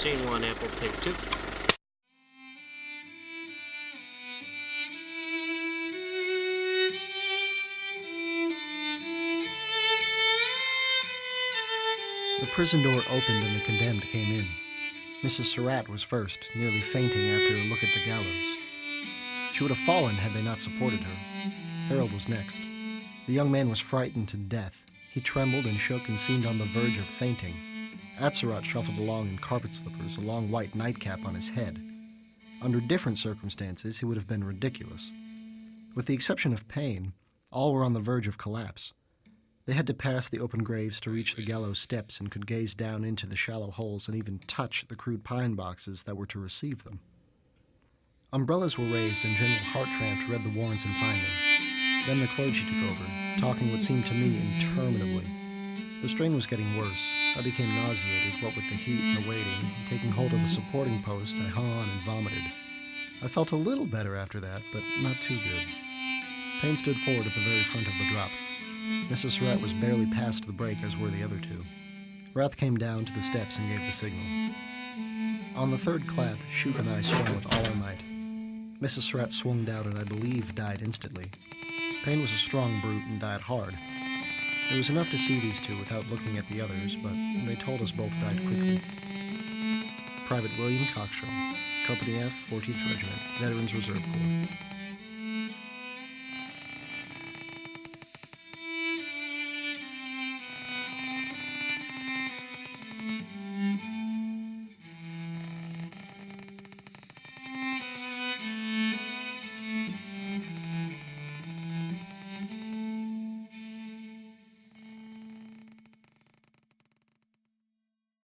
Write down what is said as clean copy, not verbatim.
Scene 1, Apple, take 2. The prison door opened and the condemned came in. Mrs. Surratt was first, nearly fainting after a look at the gallows. She would have fallen had they not supported her. Harold was next. The young man was frightened to death. He trembled and shook and seemed on the verge of fainting. Surratt shuffled along in carpet slippers, a long white nightcap on his head. Under different circumstances, he would have been ridiculous. With the exception of Payne, all were on the verge of collapse. They had to pass the open graves to reach the gallows steps and could gaze down into the shallow holes and even touch the crude pine boxes that were to receive them. Umbrellas were raised and General Hartranft read the warrants and findings. Then the clergy took over, talking what seemed to me interminably. The strain was getting worse. I became nauseated, what with the heat and the waiting, and taking hold of the supporting post, I hung on and vomited. I felt a little better after that, but not too good. Payne stood forward at the very front of the drop. Mrs. Surratt was barely past the break, as were the other two. Rath came down to the steps and gave the signal. On the third clap, Shoup and I swung with all our might. Mrs. Surratt swung down and I believe died instantly. Payne was a strong brute and died hard. There was enough to see these two without looking at the others, but they told us both died quickly. Private William Coxshaw, Company F, 14th Regiment, Veterans Reserve Corps.